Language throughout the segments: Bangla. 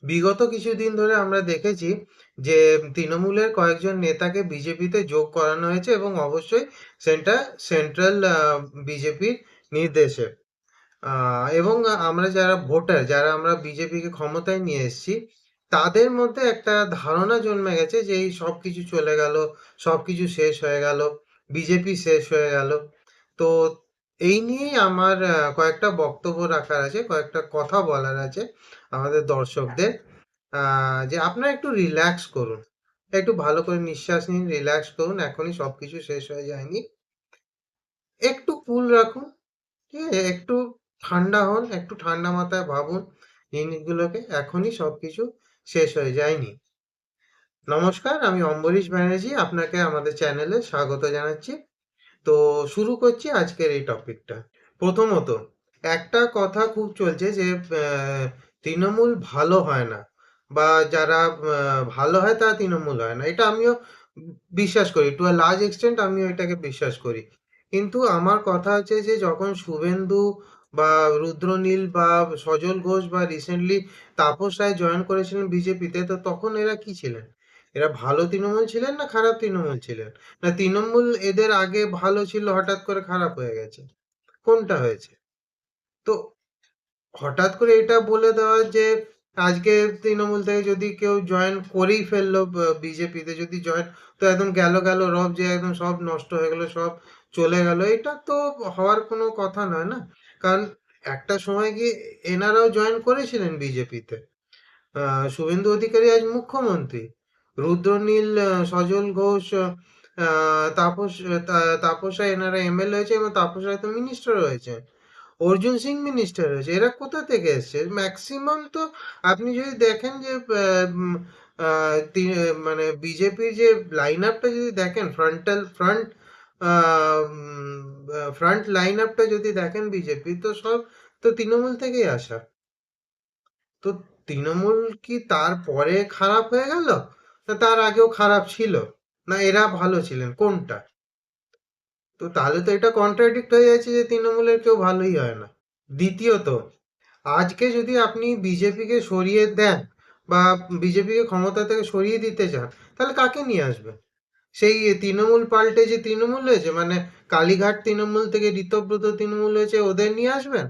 বিগত কিছুদিন ধরে আমরা দেখেছি যে তৃণমূলের কয়েকজন নেতাকে বিজেপিতে যোগ করানো হয়েছে এবং অবশ্যই সেটা সেন্ট্রাল বিজেপির নির্দেশে। এবং আমরা যারা ভোটার, যারা আমরা বিজেপিকে ক্ষমতায় নিয়ে এসেছি, তাদের মধ্যে একটা ধারণা জন্মে গেছে যে এই সব কিছু চলে গেল, সব কিছু শেষ হয়ে গেল, বিজেপি শেষ হয়ে গেল। তো এই নিয়েই আমার কয়েকটা বক্তব্য রাখার আছে, কয়েকটা কথা বলার আছে আমাদের দর্শকদের। যে আপনারা একটু রিল্যাক্স করুন, একটু ভালো করে নিঃশ্বাস নিন, রিল্যাক্স করুন, এখনই সবকিছু শেষ হয়ে যায়নি। একটু কুল রাখুন, ঠিক আছে? একটু ঠান্ডা হন, একটু ঠান্ডা মাথায় ভাবুন জিনিসগুলোকে, এখনই সবকিছু শেষ হয়ে যায়নি। নমস্কার, আমি অম্বরীশ ব্যানার্জি, আপনাকে আমাদের চ্যানেলে স্বাগত জানাচ্ছি। তো শুরু করছি আজকের এই টপিকটা। প্রথমত, একটা কথা খুব চলছে যে তৃণমূল ভালো হয় না, বা যারা ভালো হয় তারা তৃণমূল হয় না। এটা আমিও বিশ্বাস করি, টু আ লার্জ এক্সটেন্ট আমিও এটাকে বিশ্বাস করি। কিন্তু আমার কথা হচ্ছে যে যখন শুভেন্দু বা রুদ্রনীল বা সজল ঘোষ বা রিসেন্টলি তাপস রায় জয়েন করেছিলেন বিজেপিতে, তো তখন এরা কি ছিলেন? এরা ভালো তৃণমূল ছিলেন না খারাপ তৃণমূল ছিলেন? না তৃণমূল এদের আগে ভালো ছিল, হঠাৎ করে খারাপ হয়ে গেছে? কোনটা হয়েছে? তো হঠাৎ করে এটা বলে দেওয়া যে আজকে তৃণমূল থেকে যদি কেউ জয়েন করেই ফেললো বিজেপিতে, যদি জয়েন, তো একদম গেল গেল রব, যে একদম সব নষ্ট হয়ে গেল, সব চলে গেল, এটা তো হওয়ার কোনো কথা নয় না। কারণ একটা সময় গিয়ে এনারাও জয়েন করেছিলেন বিজেপিতে। শুভেন্দু অধিকারী আজ মুখ্যমন্ত্রী, রুদ্রনীল, সজল ঘোষ, তাপস, তাপস রায়, এনারা এমএলএ হয়েছে এবং তাপস রায় তো মিনিস্টার হয়েছে, অর্জুন সিং মিনিস্টার হয়েছে। এরা কোথা থেকে এসছে? ম্যাক্সিমাম তো আপনি যদি দেখেন যে মানে বিজেপির যে লাইন আপটা যদি দেখেন, ফ্রন্ট লাইন আপটা যদি দেখেন বিজেপি, তো সব তো তৃণমূল থেকেই আসা। তো তৃণমূল কি তারপরে খারাপ হয়ে গেল, না তার আগেও খারাপ ছিল, না এরা ভালো ছিলেন, কোনটা? তো তাহলে তো এটা কন্ট্রাডিক্ট হয়ে যাচ্ছে যে তৃণমূলের কেউ ভালোই হয় না। দ্বিতীয়ত, আজকে যদি আপনি বিজেপিকে সরিয়ে দেন বা বিজেপিকে ক্ষমতা থেকে সরিয়ে দিতে চান, তাহলে কাকে নিয়ে আসবেন? সেই তৃণমূল পাল্টে যে তৃণমূল হয়েছে, মানে কালীঘাট তৃণমূল থেকে ঋতব্রত তৃণমূল হয়েছে, ওদের নিয়ে আসবেন?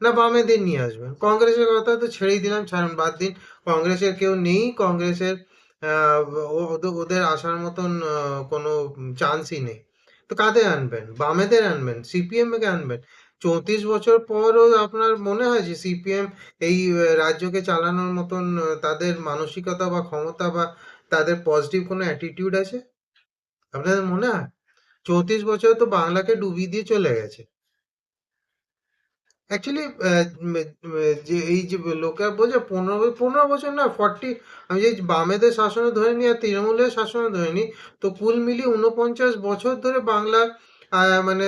না বামেদের নিয়ে আসবেন? কংগ্রেসের কথা তো ছেড়েই দিলাম, ছাড়ুন, বাদ দিন। কংগ্রেসের কেউ নেই, কংগ্রেসের আহ, ওদের আসার মতন কোনো চান্সই নেই। তো কাদের আনবেন? বামেদের আনবেন? সিপিএম কে আনবেন? 34 বছর পরও আপনার মনে হয় যে সিপিএম এই রাজ্যকে চালানোর মতন তাদের মানসিকতা বা ক্ষমতা বা তাদের পজিটিভ কোনো অ্যাটিটিউড আছে? আপনাদের মনে হয়? 34 বছর তো বাংলাকে ডুবিয়ে দিয়ে চলে গেছে। অ্যাকচুয়ালি যে এই যে লোকেরা বলছে 15 15 বছর না 40, আমি যে বামেদের শাসনে ধরে নিই আর তৃণমূলের শাসনে ধরে নিই, তো কুল মিলিয়ে 49 বছর ধরে বাংলা মানে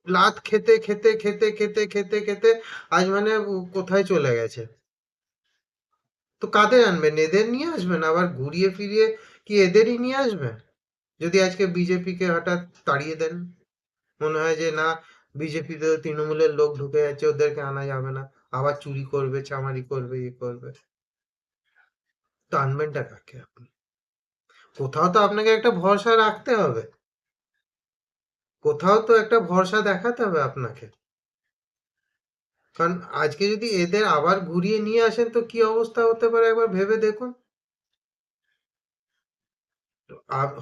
লাত খেতে খেতে খেতে খেতে খেতে খেতে আজ মানে কোথায় চলে গেছে? তো কাদের আনবেন? এদের নিয়ে আসবেন আবার ঘুরিয়ে ফিরিয়ে? কি এদেরই নিয়ে আসবেন? যদি আজকে বিজেপিকে হঠাৎ তাড়িয়ে দেন, মনে হয় যে না, বিজেপিতে তৃণমূলের লোক ঢুকে যাচ্ছে, ওদেরকে আনা যাবে না, আবার চুরি করবে, চামারি করবে, ইয়ে করবে, তো আনবেনটা কাকে আপনি? কোথাও তো আপনাকে একটা ভরসা রাখতে হবে, কোথাও তো একটা ভরসা দেখাতে হবে আপনাকে। কারণ আজকে যদি এদের আবার ঘুরিয়ে নিয়ে আসেন, তো কি অবস্থা হতে পারে একবার ভেবে দেখুন।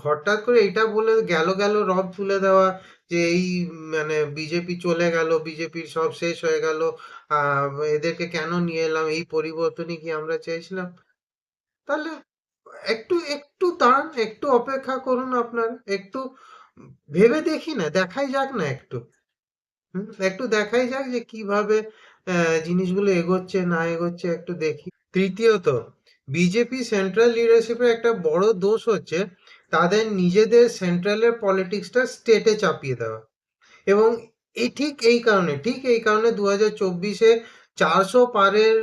হঠাৎ করে এটা বলে গেল গেল রব তুলে দেওয়া যে এই মানে বিজেপি চলে গেল, বিজেপির সব শেষ হয়ে গেল, আহ এদেরকে কেন নিয়ে এলাম, এই পরিবর্তনই কি আমরা চেয়েছিলাম? তাহলে একটু একটু দাঁড়ান, একটু অপেক্ষা করুন, আপনার একটু ভেবে দেখি না, দেখাই যাক না একটু। একটু দেখাই যাক যে কিভাবে জিনিসগুলো এগোচ্ছে না এগোচ্ছে, একটু দেখি। তৃতীয়ত, বিজেপি সেন্ট্রাল লিডারশিপের একটা বড় দোষ হচ্ছে তাদের নিজেদের সেন্ট্রালের পলিটিক্সটা স্টেটে চাপিয়ে দেওয়া। এবং ঠিক এই কারণে 2024-এ 400 পারের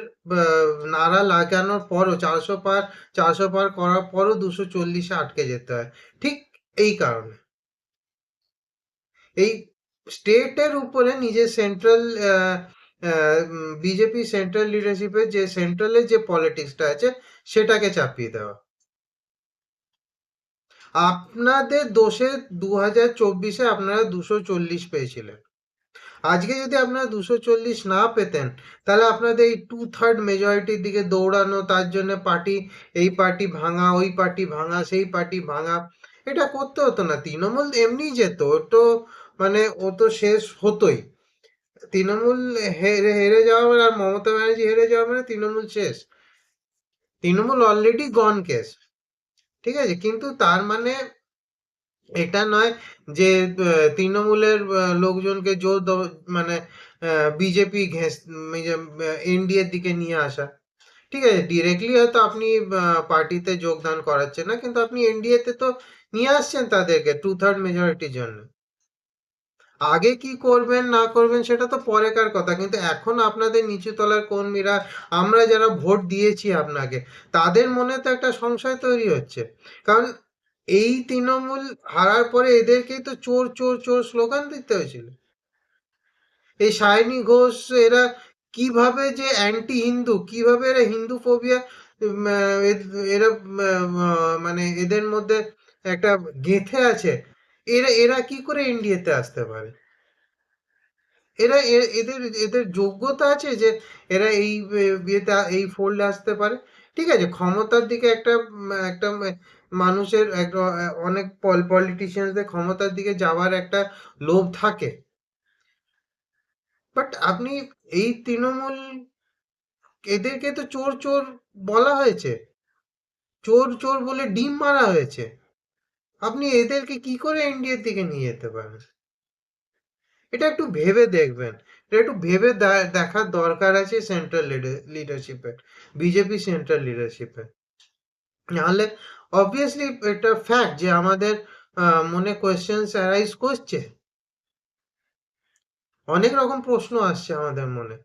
নারা লাগানোর পরও, 400 পার করার পরও 240-এ আটকে যেতে হয়। ঠিক এই কারণে, এই স্টেটের উপরে নিজের সেন্ট্রাল বিজেপি সেন্ট্রাল লিডারশিপের যে সেন্ট্রালের যে পলিটিক্সটা আছে সেটাকে চাপিয়ে দেওয়া। আপনাদের দোষে 2024-এ আপনারা 240 পেয়েছিলেন। আজকে যদি আপনারা 240 না পেতেন, তাহলে আপনাদের এই 2/3 মেজরিটির দিকে দৌড়ানো, তার জন্য পার্টি, এই পার্টি ভাঙা, ওই পার্টি ভাঙা, সেই পার্টি ভাঙা, এটা করতে হতো না। তৃণমূল এমনিই যেত, ও তো মানে ও তো শেষ হতোই। তৃণমূল হেরে হেরে যাওয়া মানে, আর মমতা ব্যানার্জি হেরে যাওয়া মানে তৃণমূল শেষ। তৃণমূল অলরেডি গন কেস, ঠিক আছে? কিন্তু তার মানে এটা নয় যে তৃণমূলের লোকজনকে মানে বিজেপি এনডিএর দিকে নিয়ে আসা। ঠিক আছে, ডিরেক্টলি হয়তো আপনি পার্টিতে যোগদান করাচ্ছেন না, কিন্তু আপনি এনডিএ তে তো নিয়ে আসছেন তাদেরকে 2/3 মেজরিটির জন্য। আগে কি করবেন না করবেন সেটা তো পরেকার কথা, কিন্তু এখন আপনাদের নিচু তলার কর্মীরা, আমরা যারা ভোট দিয়েছি আপনাকে, তাদের মনে তো একটা সংশয় তৈরি হচ্ছে। কারণ এই তৃণমূল হারার পরে এদেরকেই তো চোর চোর চোর স্লোগান দিতে হয়েছিল। এই সায়নী ঘোষ, এরা কিভাবে যে অ্যান্টি হিন্দু, কিভাবে এরা হিন্দু ফোবিয়া, এরা মানে এদের মধ্যে একটা গেঁথে আছে। এরা এরা কি করে ইন্ডিয়াতে আসতে পারে? এরা এদের এদের যোগ্যতা আছে যে এরা এই বিয়েতে এই ফোল্ডে আসতে পারে? ঠিক আছে, ক্ষমতার দিকে একটা মানুষের অনেক পলিটিশিয়ানদের ক্ষমতার দিকে যাওয়ার একটা লোভ থাকে। বাট আপনি এই তৃণমূল, এদেরকে তো চোর চোর বলা হয়েছে, চোর চোর বলে ডিম মারা হয়েছে। আপনি এদেরকে কি করে ইন্ডিয়ার দিকে নিয়ে যেতে পারেন? এটা একটু ভেবে দেখবেন। এটা একটু ভেবে দেখার দরকার আছে সেন্ট্রাল লিডারশিপে, বিজেপি সেন্ট্রাল লিডারশিপে। নাহলে অবভিয়াসলি এটা ফ্যাক্ট যে আমাদের মনে কোয়েশ্চেন্স অ্যারাইজ করছে, অনেক রকম প্রশ্ন আসছে আমাদের মনে,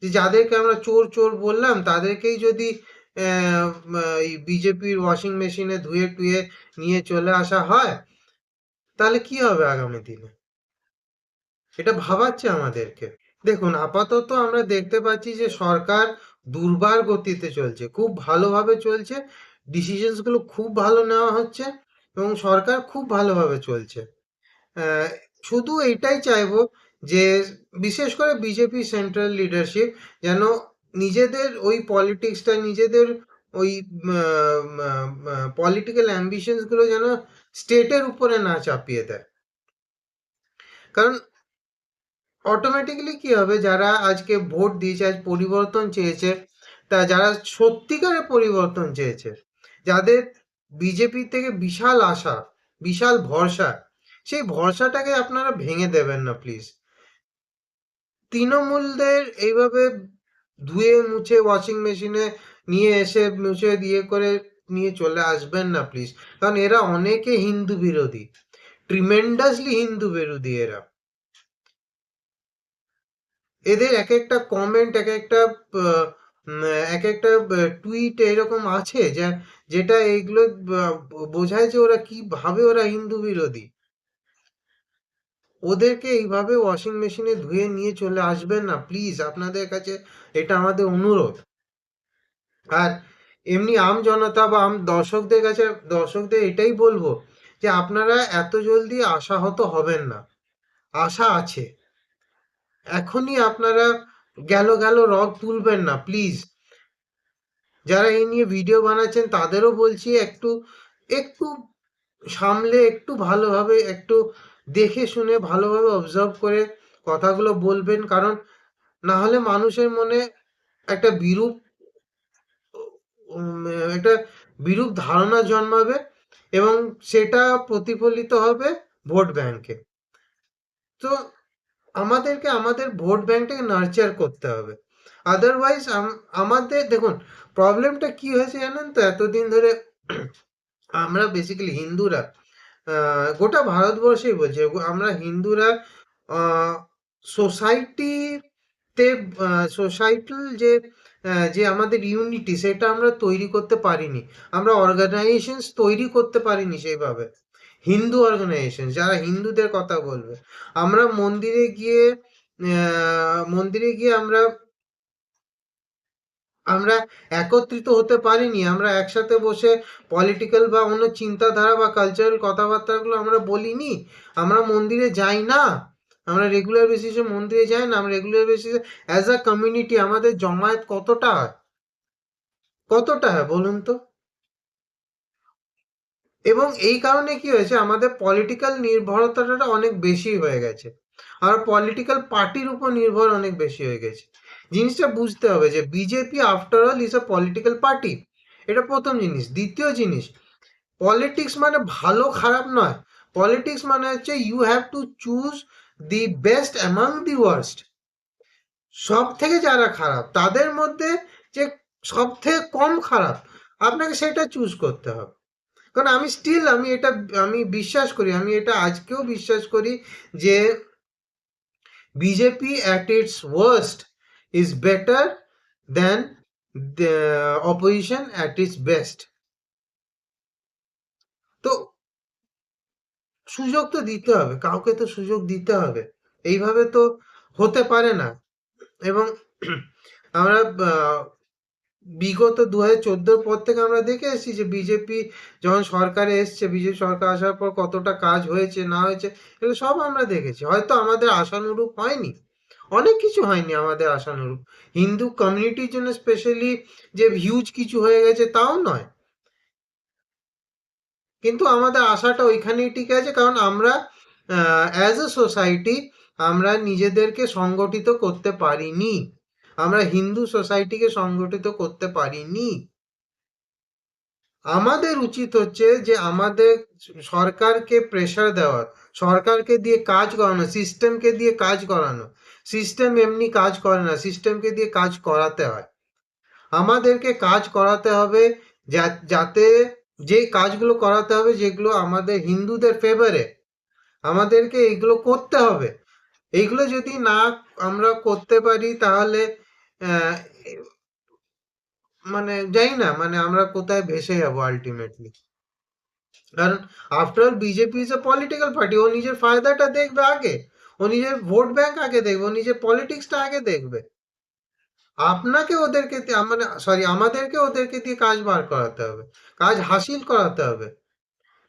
যে যাদেরকে আমরা চোর চোর বললাম তাদেরকেই যদি এই বিজেপির ওয়াশিং মেশিনে ধুয়ে টুয়ে নিয়ে চলে আসা হয়, তাহলে কি হবে আগামী দিনে? এটা ভাবাচ্ছে আমাদেরকে। দেখুন, আপাতত আমরা দেখতে পাচ্ছি যে সরকার দুর্বার গতিতে চলছে, খুব ভালোভাবে চলছে, ডিসিশনস গুলো খুব ভালো নেওয়া হচ্ছে, এবং সরকার খুব ভালোভাবে চলছে। আহ, শুধু এইটাই চাইবো যে বিশেষ করে বিজেপি সেন্ট্রাল লিডারশিপ যেন নিজেদের ওই পলিটিক্সটা, নিজেদের ওই পলিটিক্যাল অ্যাম্বিশনস গুলো যেন স্টেটের উপরে না চাপিয়ে দেয়। কারণ অটোমেটিক্যালি কি হবে, যারা আজকে ভোট দিয়েছে, আজ পরিবর্তন চেয়েছে, তা যারা সত্যিকারের পরিবর্তন চেয়েছে, যাদের বিজেপি থেকে বিশাল আশা, বিশাল ভরসা, সেই ভরসাটাকে আপনারা ভেঙে দেবেন না প্লিজ। তৃণমূলদের এইভাবে ধুয়ে মুছে ওয়াশিং মেশিনে নিয়ে এসে মুছে দিয়ে করে নিয়ে চলে আসবেন না প্লিজ। কারণ এরা অনেকে হিন্দু বিরোধী, ট্রিমেন্ডাসলি হিন্দু বিরোধী এরা। এদের এক একটা কমেন্ট, এক একটা আহ, এক একটা টুইট এরকম আছে যা, যেটা এইগুলো বোঝায় যে ওরা কিভাবে ওরা হিন্দু বিরোধী। ওদেরকে এইভাবে ওয়াশিং মেশিনে ধুয়ে নিয়ে চলে আসবেন না প্লিজ, আপনাদের কাছে এটা আমাদের অনুরোধ। আর এমনি আম জনতা বা দর্শকদের কাছে, দর্শকদের এটাই বলবো যে আপনারা এত জলদি আশাহত হবেন না। আশা আছে, এখনই আপনারা গেল গেল রগ তুলবেন না প্লিজ। যারা এই নিয়ে ভিডিও বানাচ্ছেন তাদেরও বলছি, একটু একটু সামলে, একটু ভালোভাবে, একটু দেখে শুনে ভালোভাবে অবজার্ভ করে কথাগুলো বলবেন। কারণ না হলে মানুষের মনে একটা বিরূপ উম, একটা বিরূপ ধারণা জন্মাবে, এবং সেটা প্রতিফলিত হবে ভোট ব্যাংকে। তো আমাদেরকে আমাদের ভোট ব্যাংকটাকে নার্চার করতে হবে। আদারওয়াইজ আমাদের দেখুন, প্রবলেমটা কি হয়েছে জানেন তো, এতদিন ধরে আমরা বেসিক্যালি হিন্দুরা, গোটা ভারতবর্ষেই বলছে, আমরা হিন্দুরা সোসাইটিতে, সোসাইটাল যে আমাদের ইউনিটি, সেটা আমরা তৈরি করতে পারিনি। আমরা অর্গানাইজেশনস তৈরি করতে পারিনি সেইভাবে, হিন্দু অর্গানাইজেশন যারা হিন্দুদের কথা বলবে। আমরা মন্দিরে গিয়ে মন্দিরে গিয়ে আমরা আমরা একত্রিত হতে পারিনি, আমরা একসাথে বসে পলিটিক্যাল বা অন্য চিন্তাধারা বা কালচারাল কথাবার্তাগুলো আমরা বলিনি, আমরা মন্দিরে যাই না, আমরা রেগুলার বেসিসে মন্দিরে যাই না, আমরা রেগুলার বেসিসে অ্যাজ আ কমিউনিটি আমাদের জমায়েত কতটা হয়, কতটা হয় বলুন তো? এবং এই কারণে কি হয়েছে, আমাদের পলিটিক্যাল নির্ভরতাটা অনেক বেশি হয়ে গেছে, আর পলিটিক্যাল পার্টির উপর নির্ভর অনেক বেশি হয়ে গেছে। জিনিসটা বুঝতে হবে যে BJP after all is a political party, এটা প্রথম জিনিস। দ্বিতীয় জিনিস, পলিটিক্স মানে ভালো খারাপ নয়, পলিটিক্স মানে হচ্ছে you have to choose the best among the worst, সব থেকে যারা খারাপ তাদের মধ্যে যে সব থেকে কম খারাপ, আপনাকে সেটা চুজ করতে হবে। কারণ আমি স্টিল আমি এটা আমি বিশ্বাস করি, আমি এটা আজকেও বিশ্বাস করি যে BJP at it's worst is better then the opposition at it's best. তো সুযোগ তো দিতে হবে, কাউকে তো সুযোগ দিতে হবে, এইভাবে তো হতে পারে না। এবং আমরা বিগত 2014 পর থেকে আমরা দেখে এসেছি যে বিজেপি যখন সরকারে এসছে, বিজেপি সরকার আসার পর কতটা কাজ হয়েছে না হয়েছে এগুলো সব আমরা দেখেছি। হয়তো আমাদের আশানুরূপ হয়নি, অনেক কিছু হয়নি আমাদের আশানুরূপ, হিন্দু কমিউনিটির জন্য স্পেশালি যে হিউজ কিছু হয়ে গেছে তাও নয়, কিন্তু আমাদের আশাটা ওইখানেই টিকে আছে, কারণ আমরা অ্যাজ এ সোসাইটি আমরা নিজেদেরকে সংগঠিত করতে পারিনি, আমরা হিন্দু সোসাইটিকে সংগঠিত করতে পারিনি। আমাদের উচিত হচ্ছে যে আমাদের সরকারকে প্রেসার দেওয়া, সরকারকে দিয়ে কাজ করানো, সিস্টেমকে দিয়ে কাজ করানো। সিস্টেম এমনি কাজ করে না, সিস্টেমকে দিয়ে কাজ করাতে হয়, আমাদেরকে কাজ করাতে হবে, যাতে যে কাজগুলো করাতে হবে যেগুলো আমাদের হিন্দুদের ফেভারে, আমাদেরকে এইগুলো করতে হবে। এইগুলো যদি না আমরা করতে পারি তাহলে আহ, মানে জানি না, মানে আমরা কোথায় ভেসে যাবো আলটিমেটলি। কারণ after all BJP is a political party, ও নিজের ফায়দাটা দেখবে আগে, ও নিজের ভোট ব্যাংক আগে দেখবে, ও নিজের পলিটিক্সটা আগে দেখবে। আপনাকে ওদেরকে মানে সরি আমাদেরকে ওদেরকে দিয়ে কাজ বার করাতে হবে, কাজ হাসিল করাতে হবে,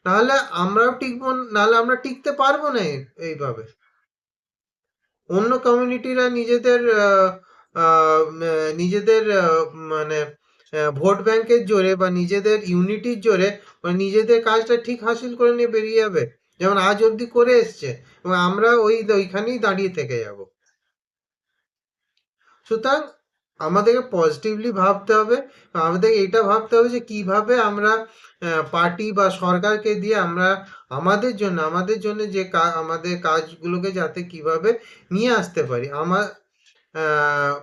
নাহলে আমরাও টিকবো, নাহলে আমরা টিকতে পারবো না এইভাবে। অন্য কমিউনিটিরা নিজেদের নিজেদের মানে ভোট ব্যাংকের জোরে বা নিজেদের ইউনিটির জোরে বা নিজেদের কাজটা ঠিক হাসিল করে নিয়ে বেরিয়ে যাবে, যেমন আজ অবধি করে এসছে, এবং আমরা ওইখানেই দাঁড়িয়ে থেকে যাব। সুতরাং আমাদেরকে পজিটিভলি ভাবতে হবে, আমাদের এটা ভাবতে হবে যে কিভাবে আমরা পার্টি বা সরকারকে দিয়ে আমরা আমাদের জন্য যে আমাদের কাজগুলোকে যাতে কিভাবে নিয়ে আসতে পারি, আমার আহ,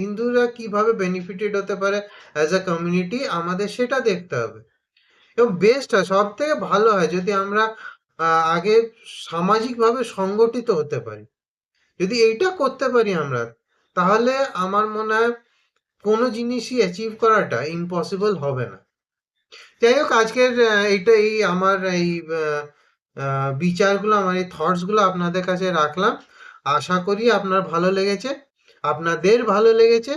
হিন্দুরা কিভাবে বেনিফিটেড হতে পারে অ্যাজ আ কমিউনিটি, আমাদের সেটা দেখতে হবে। এবং বেস্ট হয়, সব থেকে ভালো হয় যদি আমরা আগে সামাজিকভাবে সংগঠিত হতে পারি। যদি এইটা করতে পারি আমরা, তাহলে আমার মনে হয় কোনো জিনিসই অ্যাচিভ করাটা ইম্পসিবল হবে না। যাই হোক, আজকের এই আমার এই বিচারগুলো, আমার এই থটসগুলো আপনাদের কাছে রাখলাম, আশা করি আপনার ভালো লেগেছে, আপনাদের ভালো লেগেছে।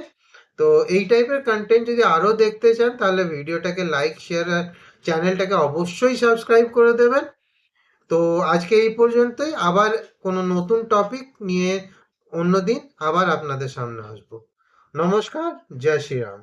তো এই টাইপের কন্টেন্ট যদি আরও দেখতে চান তাহলে ভিডিওটাকে লাইক শেয়ার আর চ্যানেলটাকে অবশ্যই সাবস্ক্রাইব করে দেবেন। তো আজকে এই পর্যন্তই, আবার কোনো নতুন টপিক নিয়ে অন্যদিন আবার আপনাদের সামনে আসবো। নমস্কার, জয় শ্রীরাম।